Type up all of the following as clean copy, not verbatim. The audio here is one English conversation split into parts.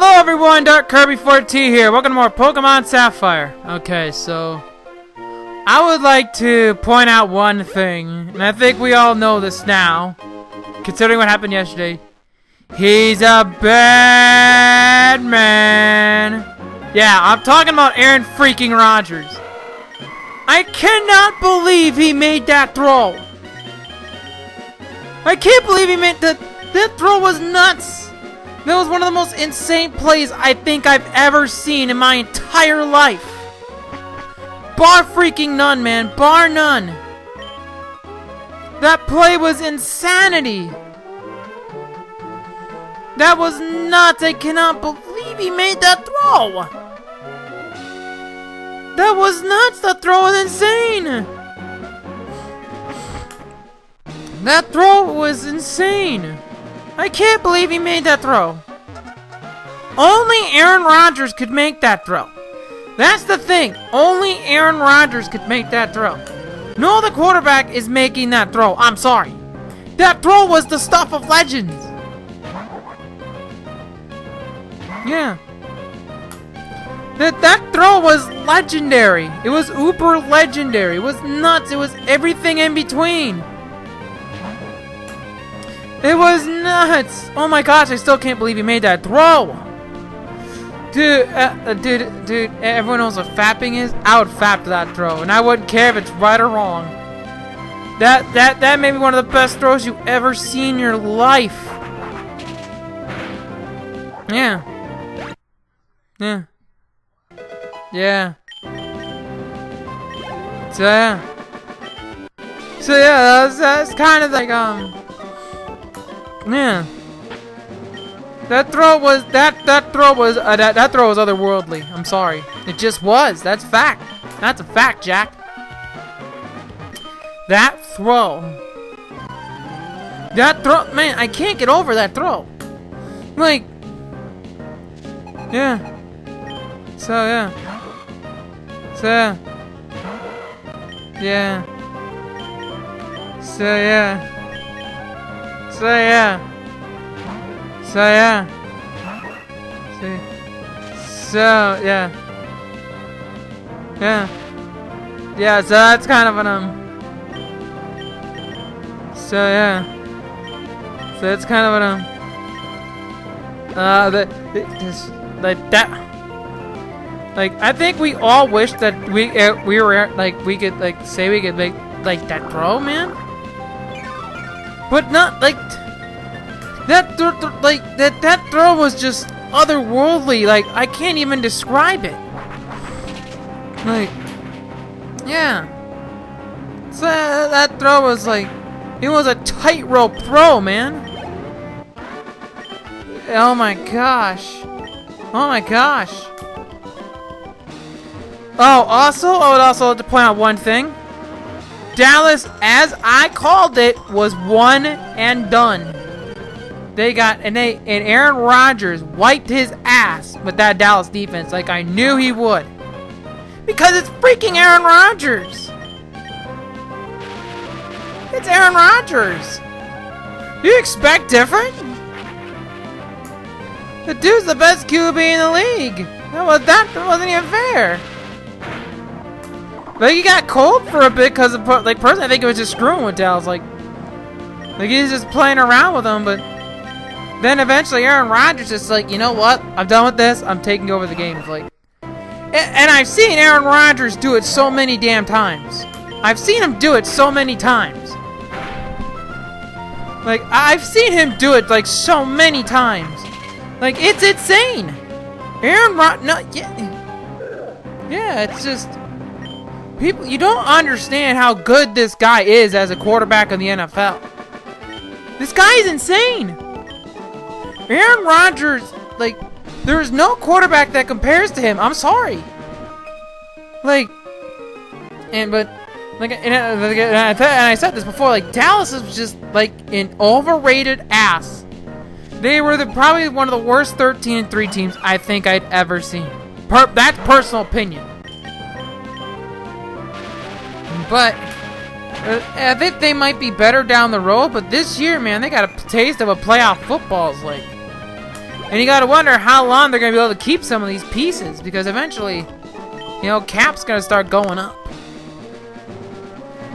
Hello everyone, Dark Kirby 4T here. Welcome to more Pokemon Sapphire. Okay, so I would like to point out one thing, and I think we all know this now, considering what happened yesterday. He's a bad man. Yeah, I'm talking about Aaron freaking Rodgers. I cannot believe he made that throw. I can't believe he made that. That throw was nuts. That was one of the most insane plays I think I've ever seen in my entire life. Bar freaking none, man. Bar none. That play was insanity. That was nuts. I cannot believe he made that throw. That was nuts. That throw was insane. That throw was insane. I can't believe he made that throw. Only Aaron Rodgers could make that throw. That's the thing. Only Aaron Rodgers could make that throw. No other quarterback is making that throw. I'm sorry. That throw was the stuff of legends. Yeah. That throw was legendary. It was uber legendary. It was nuts. It was everything in between. It was nuts! Oh my gosh, I still can't believe he made that throw! Dude, everyone knows what fapping is? I would fap that throw, and I wouldn't care if it's right or wrong. That may be one of the best throws you've ever seen in your life. Yeah. Yeah. Yeah. So yeah, that's kind of like, yeah. That throw was otherworldly. I'm sorry. It just was. That's fact. That's a fact, Jack. That throw. Man, I can't get over that throw. Like, yeah. So yeah. So yeah. Yeah. So yeah. So yeah. So yeah. So yeah. Yeah. Yeah, so that's kind of an so yeah. So it's kind of an like I think we all wish that we were like we could like say we could make like that throw, man. But not like that throw was just otherworldly. Like I can't even describe it. Like, yeah. So that throw was like, it was a tightrope throw, man. Oh my gosh. Oh my gosh. Oh, also, I would also like to point out one thing. Dallas, as I called it, was one and done. And Aaron Rodgers wiped his ass with that Dallas defense like I knew he would. Because it's freaking Aaron Rodgers. It's Aaron Rodgers. You expect different? The dude's the best QB in the league. That wasn't even fair. But he got cold for a bit because of, like, personally, I think it was just screwing with Dallas. Like he's just playing around with them, but then eventually Aaron Rodgers is like, you know what? I'm done with this. I'm taking over the game. Like, and I've seen Aaron Rodgers do it so many damn times. I've seen him do it so many times. Like, I've seen him do it, like, so many times. Like, it's insane. Aaron Rodgers, no, yeah, it's just, people, you don't understand how good this guy is as a quarterback in the NFL. This guy is insane. Aaron Rodgers, like, there is no quarterback that compares to him. I'm sorry. Like, and I said this before. Like, Dallas is just like an overrated ass. They were probably one of the worst 13-3 teams I think I'd ever seen. That's personal opinion. But I think they might be better down the road. But this year, man, they got a taste of a playoff football. Like, And you gotta wonder how long they're gonna be able to keep some of these pieces, because eventually, you know, Cap's gonna start going up.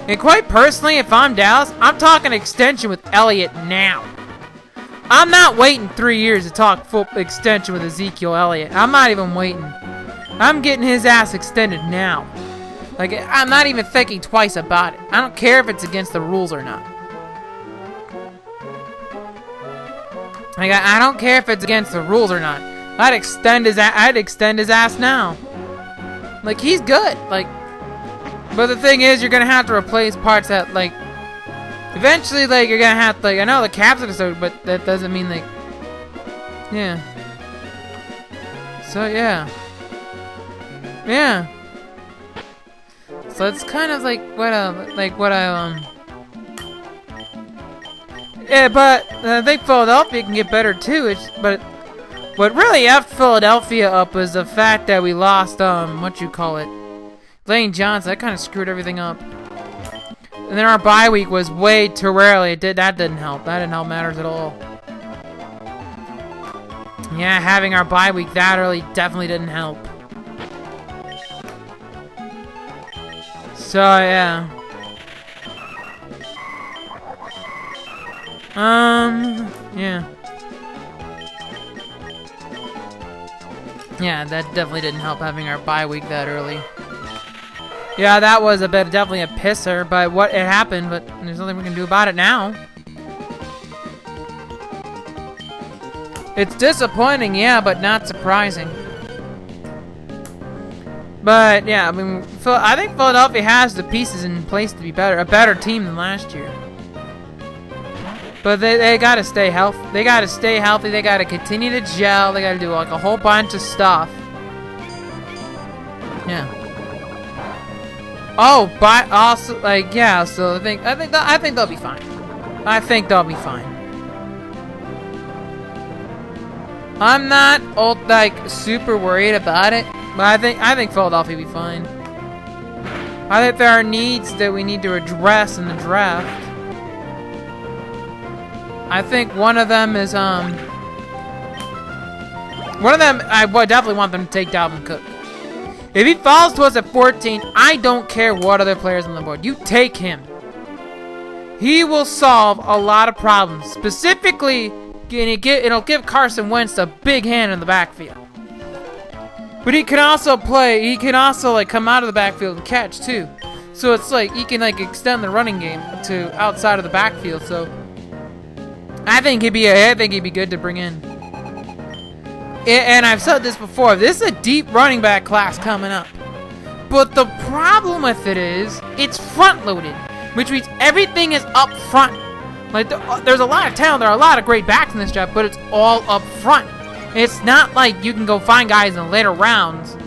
And quite personally, if I'm Dallas, I'm talking extension with Elliott now. I'm not waiting 3 years to talk full extension with Ezekiel Elliott. I'm not even waiting. I'm getting his ass extended now. Like, I'm not even thinking twice about it. I don't care if it's against the rules or not. Like, I don't care if it's against the rules or not. I'd extend his ass now. Like, he's good. Like, but the thing is, you're gonna have to replace parts that, like, eventually, like, you're gonna have to, like, I know the Cap's gonna start, but that doesn't mean, like, yeah. So, yeah. Yeah. So it's kind of like what yeah, but I think Philadelphia can get better too. But what really effed Philadelphia up was the fact that we lost Lane Johnson. That kind of screwed everything up. And then our bye week was way too early. That didn't help. That didn't help matters at all. Yeah, having our bye week that early definitely didn't help. So yeah. Yeah. Yeah, that definitely didn't help having our bye week that early. Yeah, that was definitely a pisser, but it happened, but there's nothing we can do about it now. It's disappointing, yeah, but not surprising. But yeah, I mean, I think Philadelphia has the pieces in place to be a better team than last year. But they gotta stay healthy. They gotta stay healthy. They gotta continue to gel. They gotta do like a whole bunch of stuff. Yeah. Oh, but also like yeah. So I think they'll be fine. I think they'll be fine. I'm not super worried about it. But I think Philadelphia will be fine. I think there are needs that we need to address in the draft. I think one of them is I would definitely want them to take Dalvin Cook. If he falls to us at 14, I don't care what other players on the board. You take him. He will solve a lot of problems. Specifically, it'll give Carson Wentz a big hand in the backfield. But he can also come out of the backfield and catch too. So it's like he can extend the running game to outside of the backfield. So I think he'd be good to bring in. And I've said this before, this is a deep running back class coming up. But the problem with it is it's front loaded, which means everything is up front. Like there's a lot of talent, there are a lot of great backs in this draft, but it's all up front. It's not like you can go find guys in later rounds.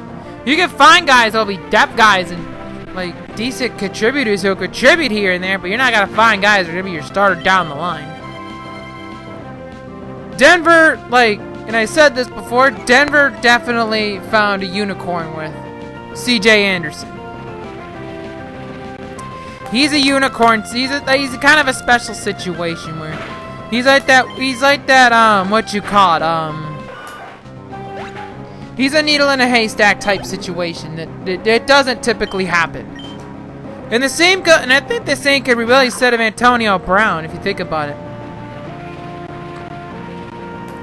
You can find guys that'll be depth guys and like decent contributors who'll contribute here and there, but you're not gonna find guys that are gonna be your starter down the line. Denver, and I said this before, Denver definitely found a unicorn with CJ Anderson. He's a unicorn. He's kind of a special situation where he's like that what you call it, he's a needle in a haystack type situation that doesn't typically happen. And I think the same could be really said of Antonio Brown if you think about it.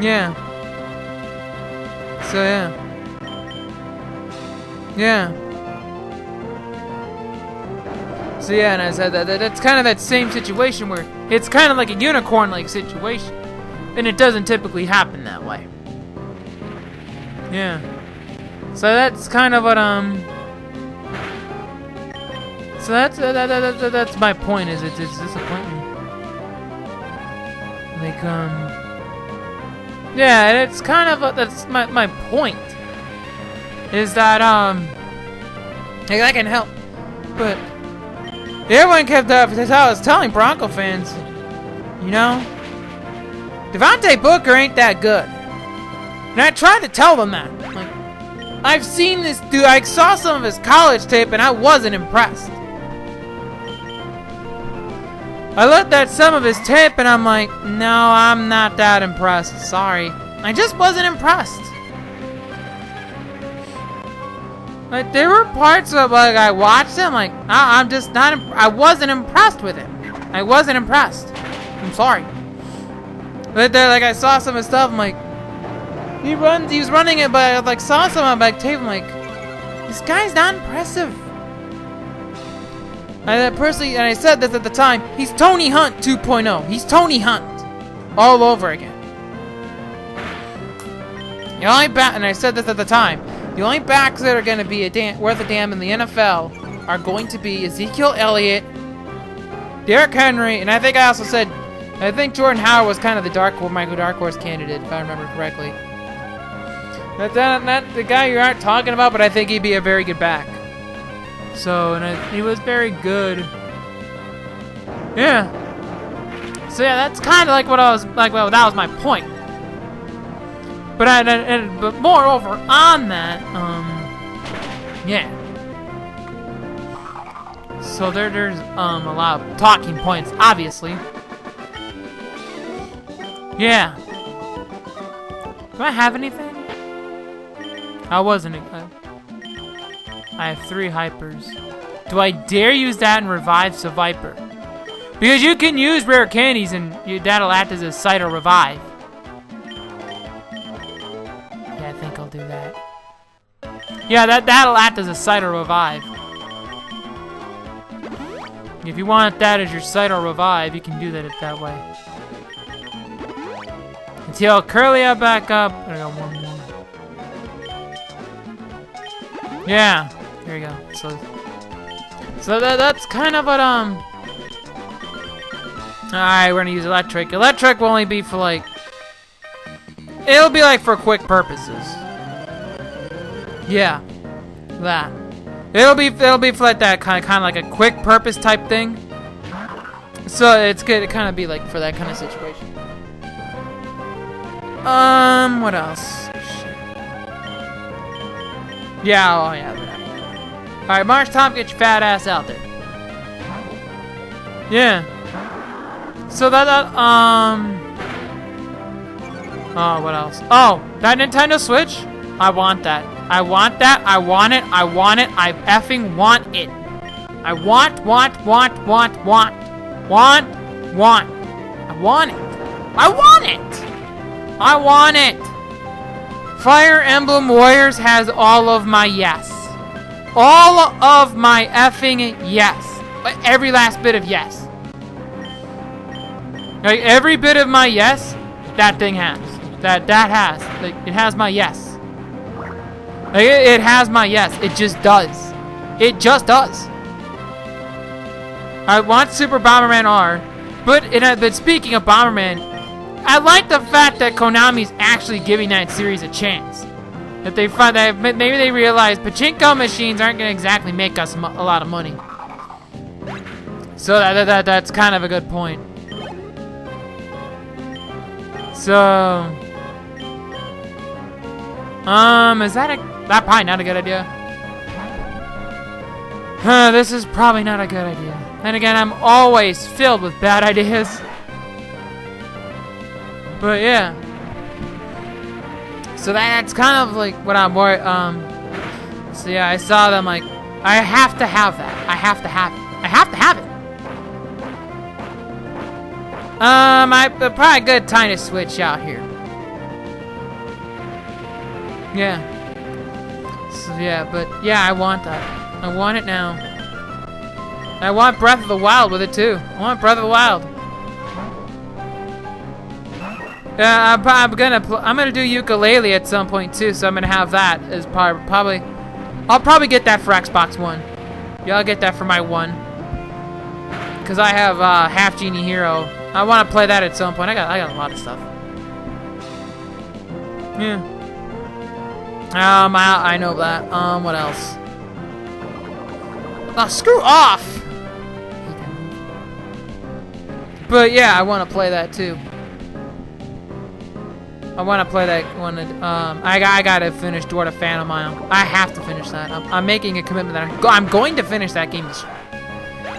Yeah. So yeah. Yeah. So yeah, and I said that's kind of that same situation where it's kind of like a unicorn-like situation, and it doesn't typically happen that way. Yeah. So that's kind of what So that's my point. Is it's disappointing. Yeah, and it's kind of that's my point. Is that that can help, but everyone kept up. That's how I was telling Bronco fans. You know, Devontae Booker ain't that good, and I tried to tell them that. Like, I've seen this dude. I saw some of his college tape, and I wasn't impressed. I looked at some of his tape, and I'm like, no, I'm not that impressed. Sorry. I just wasn't impressed. Like, there were parts of, like, I watched him, like, I'm just not, I wasn't impressed with him. I wasn't impressed. I'm sorry. But there, like, I saw some of his stuff, I'm like, he was running it, but I, like, saw some on my tape, I'm like, this guy's not impressive. And personally, and I said this at the time, he's Tony Hunt 2.0. He's Tony Hunt. All over again. The only back, and I said this at the time, the only backs that are going to be worth a damn in the NFL are going to be Ezekiel Elliott, Derrick Henry, and I think I also said, I think Jordan Howard was kind of the dark horse candidate, if I remember correctly. That's the guy you aren't talking about, but I think he'd be a very good back. So, and he was very good. Yeah. So yeah, that's kind of like what I was like. Well, that was my point. But but moreover on that, yeah. So there's a lot of talking points, obviously. Yeah. Do I have anything? I wasn't. I have 3 hypers. Do I dare use that and revive a Viper? Because you can use rare candies and that'll act as a sight or revive. Yeah, I think I'll do that. Yeah, that'll act as a sight or revive. If you want that as your sight or revive, you can do that way. Until Curlia back up. I got one more. Yeah, there you go. So that's kind of what Alright, we're gonna use electric. Electric will only be for like, it'll be like for quick purposes. Yeah, that. It'll be for like that kind of like a quick purpose type thing. So it's good to kind of be like for that kind of situation. What else? Shit. Yeah, oh yeah. Alright, March Tom, get your fat ass out there. Yeah. So oh, what else? Oh, that Nintendo Switch? I want that. I want that. I want it. I want it. I effing want it. I want. I want it. I want it. I want it. Fire Emblem Warriors has all of my yes. All of my effing yes. Every last bit of yes. Like, every bit of my yes, that thing has. That has. Like, it has my yes. Like, it has my yes. It just does. It just does. I want Super Bomberman R. But speaking of Bomberman, I like the fact that Konami's actually giving that series a chance. That they find that maybe they realize pachinko machines aren't going to exactly make us a lot of money. So that's kind of a good point. So, is that probably not a good idea? This is probably not a good idea. Then again, I'm always filled with bad ideas. But yeah. So that's kind of like what I'm worried. So yeah, I saw them like, I have to have that. I have to have it. I have to have it. Probably a good time to switch out here. Yeah. So yeah, but yeah, I want that. I want it now. I want Breath of the Wild with it too. I want Breath of the Wild. Yeah, I'm gonna do ukulele at some point too, so I'm gonna have that as probably. I'll probably get that for Xbox One. Yeah, I'll get that for my One. Cause I have Half Genie Hero. I want to play that at some point. I got a lot of stuff. Yeah. I know that. What else? Oh, screw off! But yeah, I want to play that too. I want to play that one. I gotta finish Door to Phantom Mile. I have to finish that. I'm making a commitment that I'm going to finish that game this year.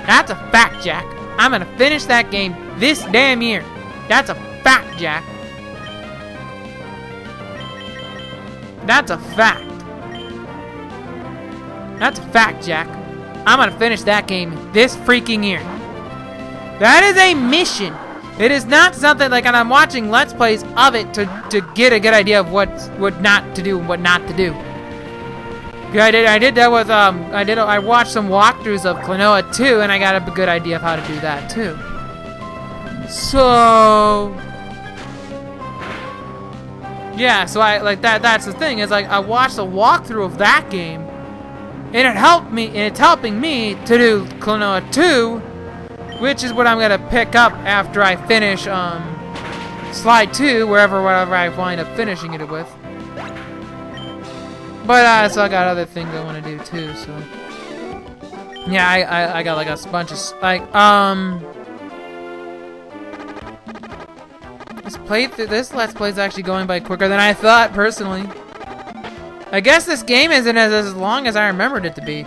That's a fact, Jack. I'm gonna finish that game this damn year. That's a fact, Jack. That's a fact. That's a fact, Jack. I'm gonna finish that game this freaking year. That is a mission. It is not something like, and I'm watching Let's Plays of it to get a good idea of what not to do and what not to do. Yeah, I did that with I watched some walkthroughs of Klonoa 2, and I got a good idea of how to do that too. So yeah, so I like that. That's the thing, is like I watched a walkthrough of that game, and it helped me, and it's helping me to do Klonoa 2, which is what I'm gonna pick up after I finish Slide 2, whatever I wind up finishing it with. But so I got other things I want to do too. So yeah, I got like a bunch of like this Let's Play is actually going by quicker than I thought personally. I guess this game isn't as long as I remembered it to be.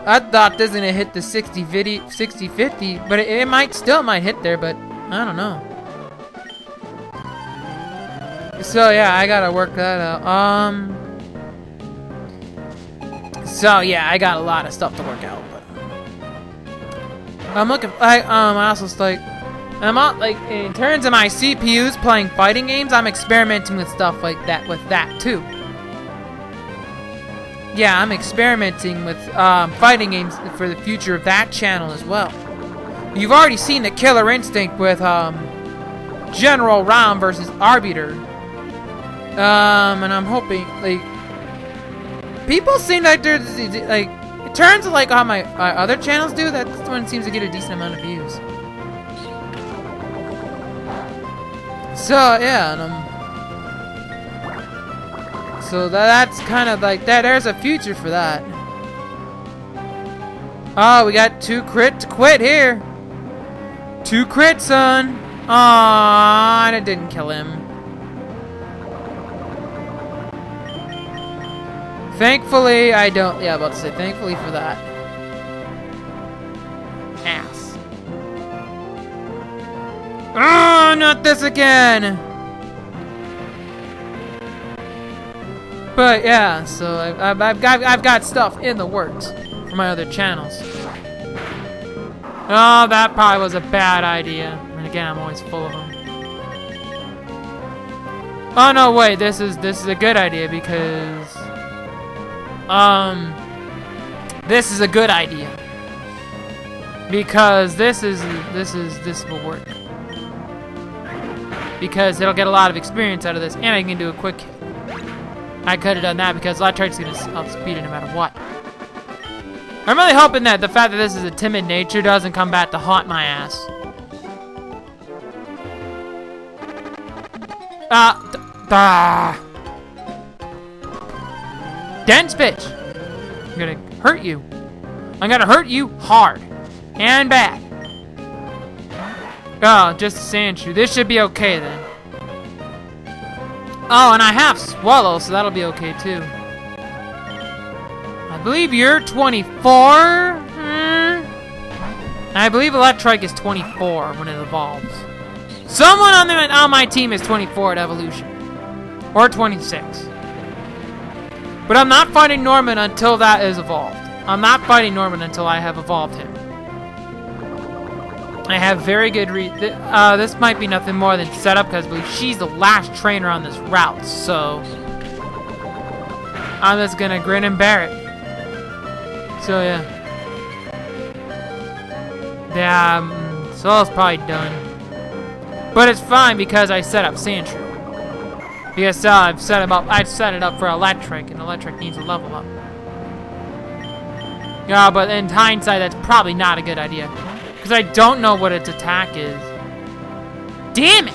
I thought this was gonna hit the 60-50, but it might hit there, but I don't know. So yeah, I gotta work that out. So yeah, I got a lot of stuff to work out, but I'm looking. I also like, in terms of my CPUs playing fighting games, I'm experimenting with stuff like that with that too. Yeah, I'm experimenting with fighting games for the future of that channel as well. You've already seen the Killer Instinct with General Ram versus Arbiter. And I'm hoping, like, people seem like there's, like, in terms of like how my other channels do, that one seems to get a decent amount of views. So yeah, and so that's kind of like that. There's a future for that. Oh, we got 2 crit to quit here. 2 crits, son. Aww, and it didn't kill him. Thankfully, I don't. Yeah, I'm about to say thankfully for that. Ass. Oh, not this again. But yeah, so I've got stuff in the works for my other channels. Oh, that probably was a bad idea. And again, I'm always full of them. Oh no, wait, this is a good idea because this is a good idea because this will work because it'll get a lot of experience out of this, and I can do a quick hit. I could have done that because Electrike's gonna outspeed it no matter what. I'm really hoping that the fact that this is a timid nature doesn't come back to haunt my ass. Dense bitch! I'm gonna hurt you. I'm gonna hurt you hard. And bad. Oh, just a sand shoe. This should be okay then. Oh, and I have Swallow, so that'll be okay too. I believe you're 24? I believe Electrike is 24 when it evolves. Someone on my team is 24 at evolution. Or 26. But I'm not fighting Norman until that is evolved. I'm not fighting Norman until I have evolved him. I have very good this might be nothing more than setup because I believe she's the last trainer on this route, so I'm just gonna grin and bear it. So yeah. Yeah, Soul's probably done. But it's fine because I set up Sandshrew. Because I've set it up for Electric, and Electric needs a level up. Yeah, but in hindsight, that's probably not a good idea. Because I don't know what its attack is. Damn it!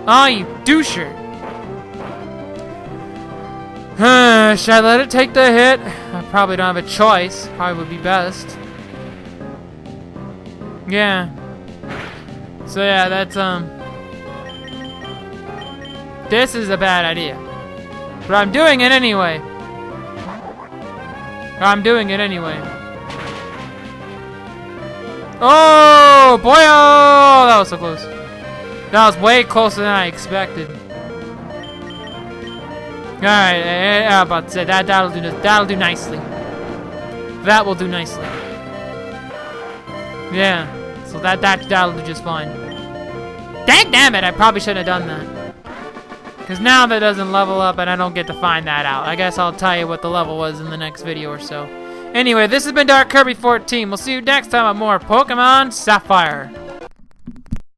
Oh, you doucher. Should I let it take the hit? I probably don't have a choice. Probably would be best. Yeah. So yeah, that's this is a bad idea. But I'm doing it anyway. Oh, boy! Oh, that was so close. That was way closer than I expected. Alright, I'm about to say that'll do nicely. That will do nicely. Yeah. So that'll do just fine. Dang damn it, I probably shouldn't have done that. Because now that doesn't level up and I don't get to find that out. I guess I'll tell you what the level was in the next video or so. Anyway, this has been Dark Kirby 14. We'll see you next time on more Pokemon Sapphire.